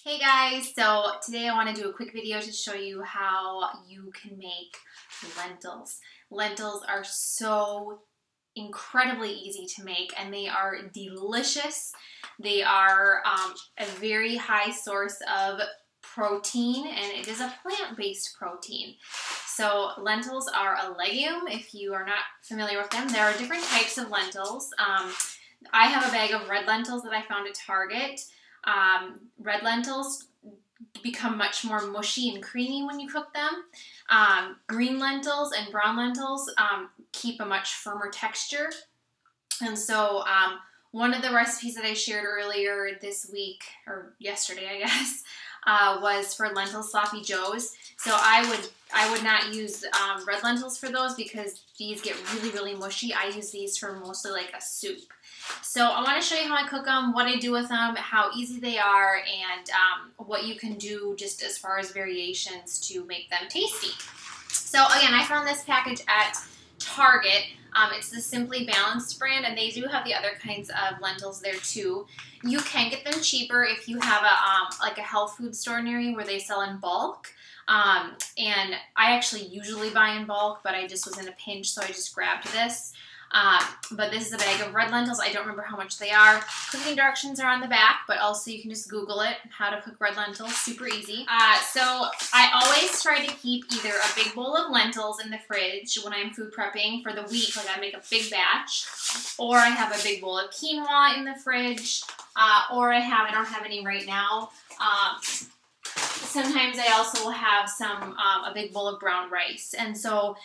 Hey guys, so today I want to do a quick video to show you how you can make lentils. Lentils are so incredibly easy to make and they are delicious. They are a very high source of protein and it is a plant-based protein. So lentils are a legume if you are not familiar with them. There are different types of lentils. I have a bag of red lentils that I found at Target. Red lentils become much more mushy and creamy when you cook them. Green lentils and brown lentils keep a much firmer texture. And so one of the recipes that I shared earlier this week, or yesterday I guess, was for lentil sloppy joes. So I would not use red lentils for those because these get really mushy. I use these for mostly like a soup. So I want to show you how I cook them, what I do with them, how easy they are, and what you can do just as far as variations to make them tasty. So again, I found this package at Target. It's the Simply Balanced brand, and they do have the other kinds of lentils there too. You can get them cheaper if you have like a health food store near you where they sell in bulk. And I actually usually buy in bulk, but I just was in a pinch, so I just grabbed this. But this is a bag of red lentils. I don't remember how much they are. Cooking directions are on the back, but also you can just Google it, how to cook red lentils, super easy. So I always try to keep either a big bowl of lentils in the fridge when I'm food prepping for the week, like I make a big batch, or I have a big bowl of quinoa in the fridge, or I don't have any right now. Sometimes I also will have a big bowl of brown rice, and so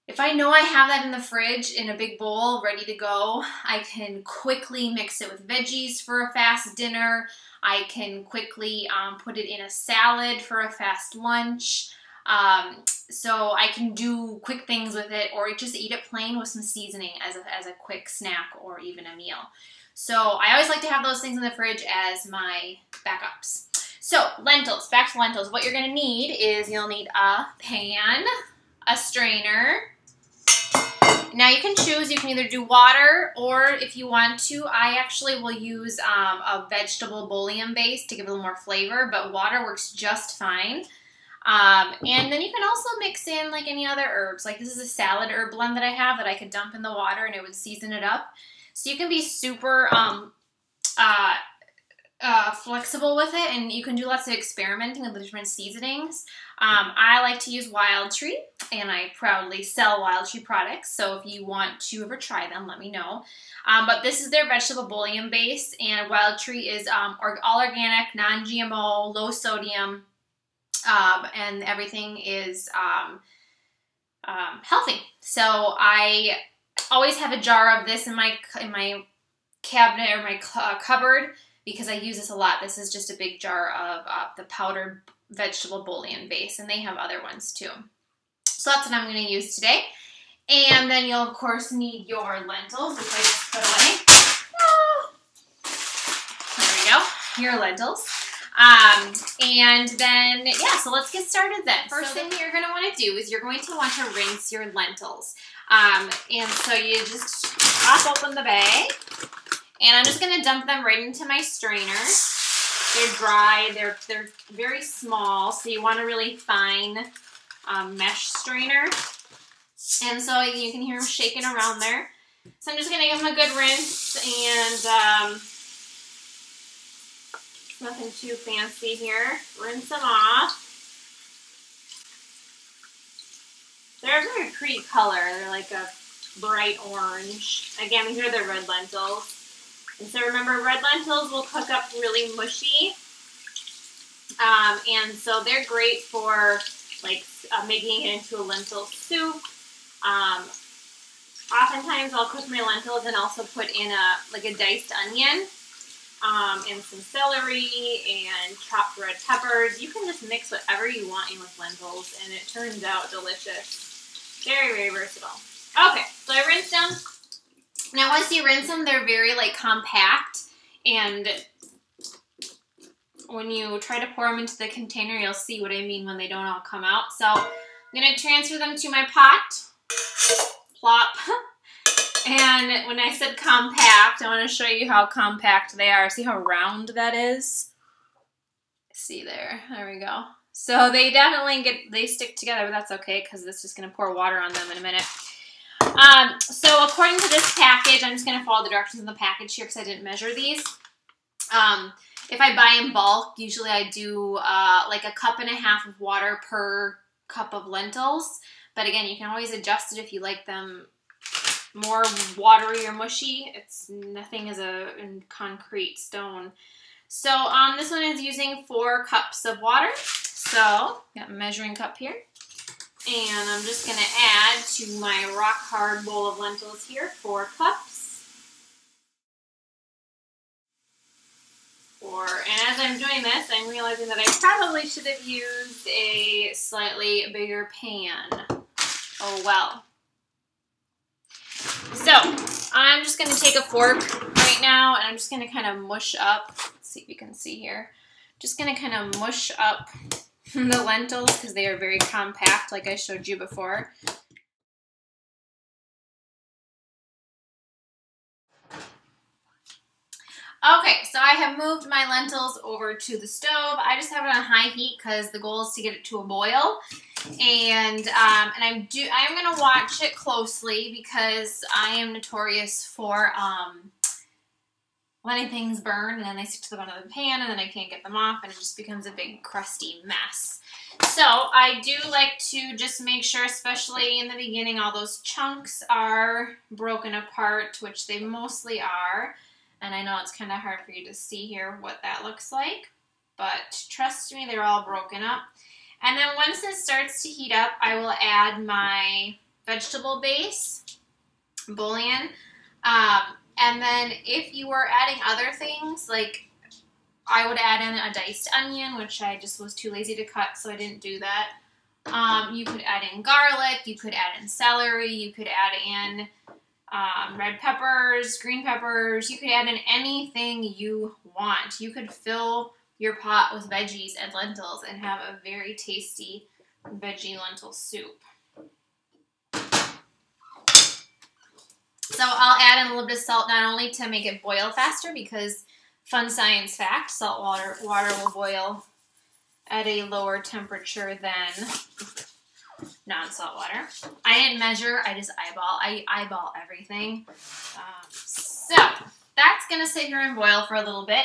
if I know I have that in the fridge in a big bowl ready to go, I can quickly mix it with veggies for a fast dinner. I can quickly put it in a salad for a fast lunch. So I can do quick things with it or just eat it plain with some seasoning as a quick snack or even a meal. So I always like to have those things in the fridge as my backups. So lentils, back to lentils. What you're going to need is you'll need a pan, a strainer. Now you can choose, you can either do water or if you want to, I actually will use a vegetable bouillon base to give it a little more flavor, but water works just fine. And then you can also mix in like any other herbs. Like this is a salad herb blend that I have that I could dump in the water and it would season it up. So you can be super flexible with it, and you can do lots of experimenting with the different seasonings. I like to use Wild Tree, and I proudly sell Wild Tree products, so if you want to ever try them, let me know. But this is their vegetable bouillon base, and Wild Tree is all organic, non-GMO, low sodium, and everything is healthy. So I always have a jar of this in my cabinet or my cupboard, because I use this a lot. This is just a big jar of the powdered vegetable bouillon base, and they have other ones too. So that's what I'm going to use today. And then you'll, of course, need your lentils, which I just put away. There we go, your lentils. And then, yeah, so let's get started then. First thing you're going to want to do is you're going to want to rinse your lentils. And so you just pop open the bag. And I'm just going to dump them right into my strainer. They're dry. They're very small, so you want a really fine mesh strainer. And so you can hear them shaking around there. So I'm just going to give them a good rinse, and nothing too fancy here. Rinse them off. They're a very pretty color. They're like a bright orange. Again, these are the red lentils. And so remember, red lentils will cook up really mushy, and so they're great for like making it into a lentil soup. Oftentimes I'll cook my lentils and also put in a diced onion, and some celery and chopped red peppers. You can just mix whatever you want in with lentils, and it turns out delicious. Very versatile. Okay, so I rinsed them. Now once you rinse them, they're very like compact, and when you try to pour them into the container, you'll see what I mean when they don't all come out. So I'm going to transfer them to my pot. Plop. And when I said compact, I want to show you how compact they are. See how round that is? See there, there we go. So they definitely they stick together, but that's okay because it's just gonna pour water on them in a minute. So according to this package, I'm just gonna follow the directions in the package here because I didn't measure these. If I buy in bulk, usually I do like 1.5 cups of water per cup of lentils. But again, you can always adjust it if you like them more watery or mushy. It's nothing is a concrete stone. So this one is using 4 cups of water. So got a measuring cup here. And I'm just gonna add to my rock hard bowl of lentils here 4 cups. And as I'm doing this, I'm realizing that I probably should have used a slightly bigger pan. Oh well. So I'm just gonna take a fork right now and I'm just gonna kind of mush up. Let's see if you can see here. Just gonna kind of mush up the lentils because they are very compact like I showed you before. Okay, so I have moved my lentils over to the stove. I just have it on high heat because the goal is to get it to a boil. And I'm gonna watch it closely because I am notorious for letting things burn and then they stick to the bottom of the pan and then I can't get them off and it just becomes a big crusty mess. So I do like to just make sure, especially in the beginning, all those chunks are broken apart, which they mostly are. And I know it's kind of hard for you to see here what that looks like, but trust me, they're all broken up. And then once it starts to heat up, I will add my vegetable base, bouillon. And then if you were adding other things, like I would add in a diced onion, which I just was too lazy to cut, so I didn't do that. You could add in garlic, you could add in celery, you could add in red peppers, green peppers. You could add in anything you want. You could fill your pot with veggies and lentils and have a very tasty veggie lentil soup. So I'll add in a little bit of salt, not only to make it boil faster, because fun science fact, salt water will boil at a lower temperature than non-salt water. I didn't measure, I just eyeball. I eyeball everything. So that's gonna sit here and boil for a little bit.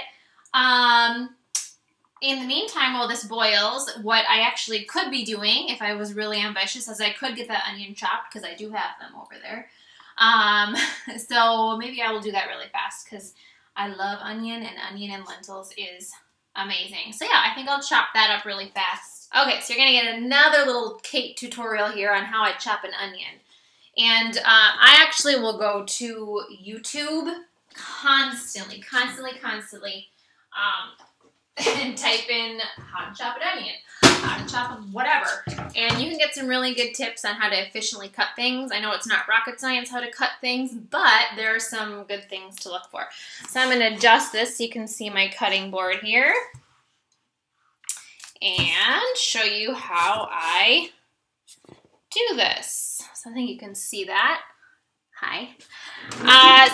In the meantime, while this boils, what I actually could be doing, if I was really ambitious, is I could get that onion chopped, because I do have them over there. So maybe I will do that really fast, because I love onion and lentils is amazing. So yeah, I think I'll chop that up really fast. Okay, so you're gonna get another little Kate tutorial here on how I chop an onion. And I actually will go to YouTube constantly, and type in how to chop an onion, how to chop whatever. And you can get some really good tips on how to efficiently cut things. I know it's not rocket science how to cut things, but there are some good things to look for. So I'm gonna adjust this so you can see my cutting board here and show you how I do this. So I think you can see that. Hi.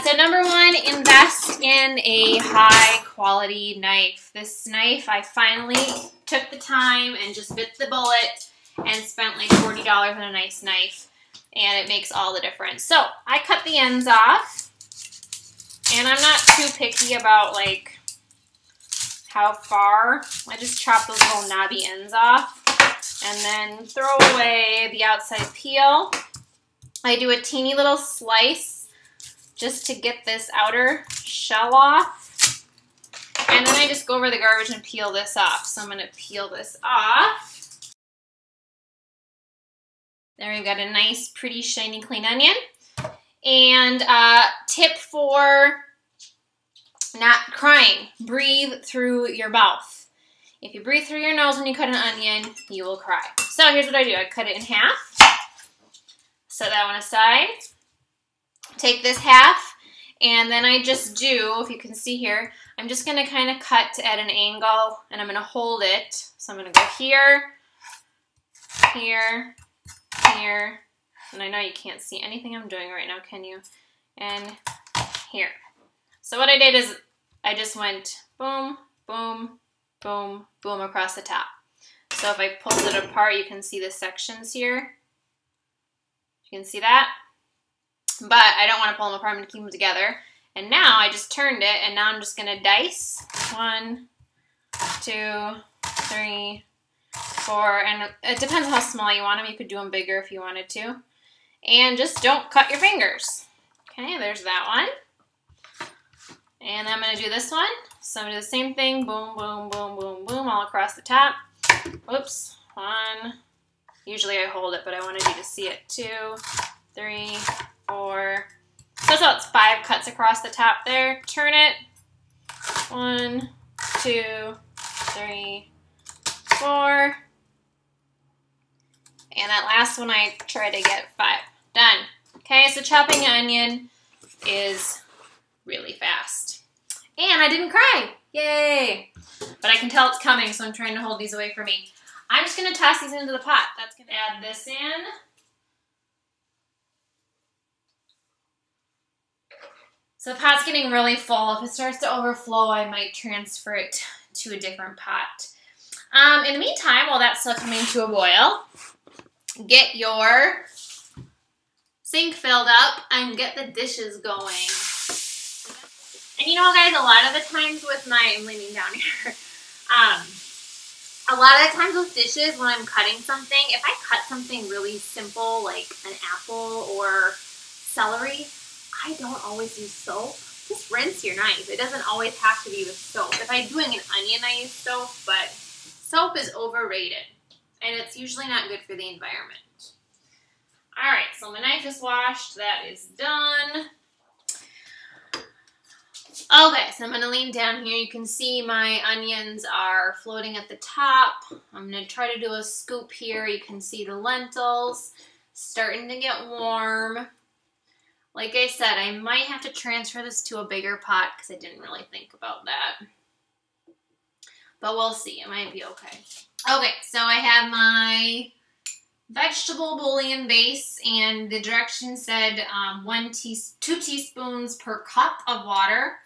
So number one, invest in a high quality knife. This knife, I finally took the time and just bit the bullet and spent like $40 on a nice knife, and it makes all the difference. So I cut the ends off, and I'm not too picky about like how far. I just chop those little knobby ends off and then throw away the outside peel. I do a teeny little slice just to get this outer shell off. And then I just go over the garbage and peel this off. So I'm going to peel this off. There we've got a nice, pretty, shiny, clean onion. And tip for not crying, breathe through your mouth. If you breathe through your nose when you cut an onion, you will cry. So here's what I do. I cut it in half. Set that one aside. Take this half, and then I just do, if you can see here, I'm just going to kind of cut at an angle, and I'm going to hold it. So I'm going to go here, here, here, and I know you can't see anything I'm doing right now, can you? And here. So what I did is I just went boom, boom, boom, boom across the top. So if I pull it apart, you can see the sections here. You can see that. But I don't want to pull them apart, I'm going to keep them together. And now I just turned it, and now I'm just going to dice. 1, 2, 3, 4, and it depends how small you want them. You could do them bigger if you wanted to. And just don't cut your fingers. Okay, there's that one. And I'm going to do this one. So I'm going to do the same thing. Boom, boom, boom, boom, boom, all across the top. Oops. 1. Usually I hold it, but I wanted you to see it. 2, 3, 4. So it's 5 cuts across the top there. Turn it. 1, 2, 3, 4. And that last one I try to get 5. Done. Okay, so chopping an onion is really fast. And I didn't cry. Yay! But I can tell it's coming, so I'm trying to hold these away from me. I'm just going to toss these into the pot. That's going to add this in. So the pot's getting really full. If it starts to overflow, I might transfer it to a different pot. In the meantime, while that's still coming to a boil, get your sink filled up and get the dishes going. And you know, guys, a lot of the times with my, I'm leaning down here, a lot of the times with dishes, when I'm cutting something, if I cut something really simple, like an apple or celery, I don't always use soap. Just rinse your knife. It doesn't always have to be with soap. If I'm doing an onion, I use soap, but soap is overrated, and it's usually not good for the environment. All right, so my knife is washed. That is done. Okay, so I'm going to lean down here. You can see my onions are floating at the top. I'm going to try to do a scoop here. You can see the lentils starting to get warm. Like I said, I might have to transfer this to a bigger pot because I didn't really think about that. But we'll see. It might be okay. Okay, so I have my vegetable bouillon base, and the directions said 2 teaspoons per cup of water.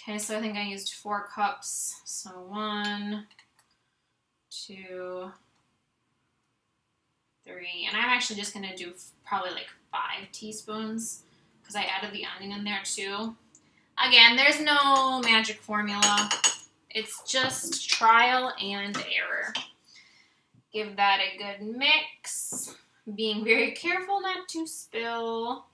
Okay, so I think I used 4 cups. So 1, 2, 3, and I'm actually just going to do probably like 5 teaspoons because I added the onion in there too. Again, there's no magic formula. It's just trial and error. Give that a good mix, being very careful not to spill.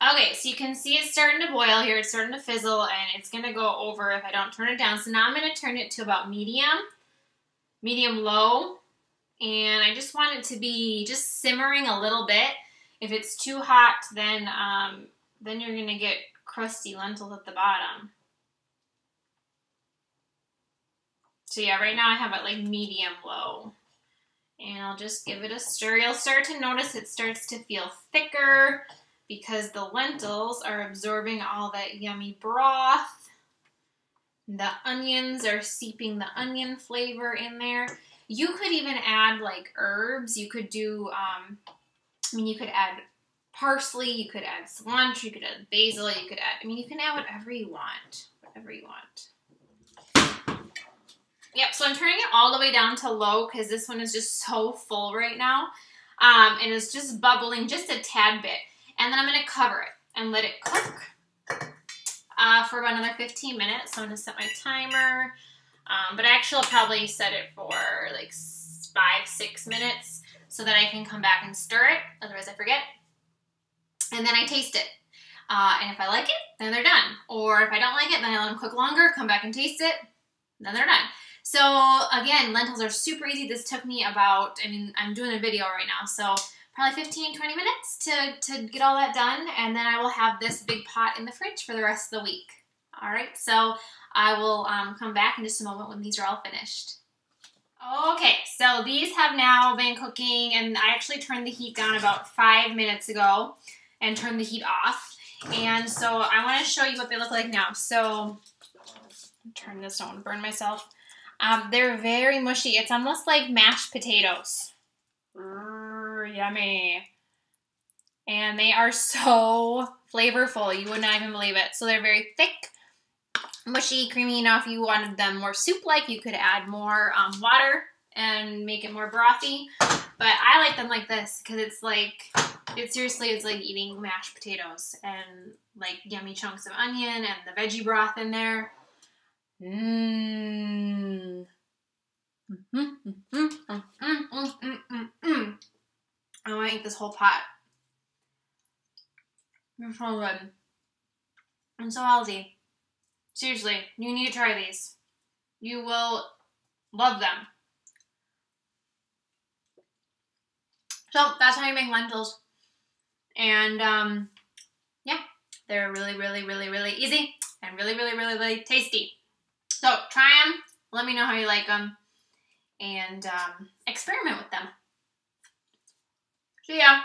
Okay, so you can see it's starting to boil here. It's starting to fizzle, and it's going to go over if I don't turn it down. So now I'm going to turn it to about medium-low, and I just want it to be just simmering a little bit. If it's too hot, then you're going to get crusty lentils at the bottom. So yeah, right now I have it like medium-low. And I'll just give it a stir. You'll start to notice it starts to feel thicker because the lentils are absorbing all that yummy broth. The onions are seeping the onion flavor in there. You could even add like herbs. You could do, you could add parsley, you could add cilantro, you could add basil, you could add, you can add whatever you want. Whatever you want. Yep, so I'm turning it all the way down to low because this one is just so full right now. And it's just bubbling just a tad bit. And then I'm going to cover it and let it cook for about another 15 minutes. So I'm going to set my timer. But actually I'll probably set it for like 5-6 minutes so that I can come back and stir it. Otherwise I forget. And then I taste it. And if I like it, then they're done. Or if I don't like it, then I let them cook longer, come back and taste it, then they're done. So again, lentils are super easy. This took me about, I'm doing a video right now, so probably 15-20 minutes to get all that done, and then I will have this big pot in the fridge for the rest of the week. All right, so I will come back in just a moment when these are all finished. Okay, so these have now been cooking, and I actually turned the heat down about 5 minutes ago and turned the heat off. And so I want to show you what they look like now. So turn this, I don't want to burn myself. They're very mushy. It's almost like mashed potatoes. Yummy. And they are so flavorful. You would not even believe it. So they're very thick. mushy, creamy. Now, if you wanted them more soup-like, you could add more water and make it more brothy. But I like them like this because it's like, it seriously is like eating mashed potatoes and like yummy chunks of onion and the veggie broth in there. Mmm. I want to eat this whole pot. They're so good. And so healthy. Seriously, you need to try these. You will love them. So that's how you make lentils. And yeah, they're really, really, really, really easy and really, really, really, really tasty. So try them. Let me know how you like them. And experiment with them. See ya.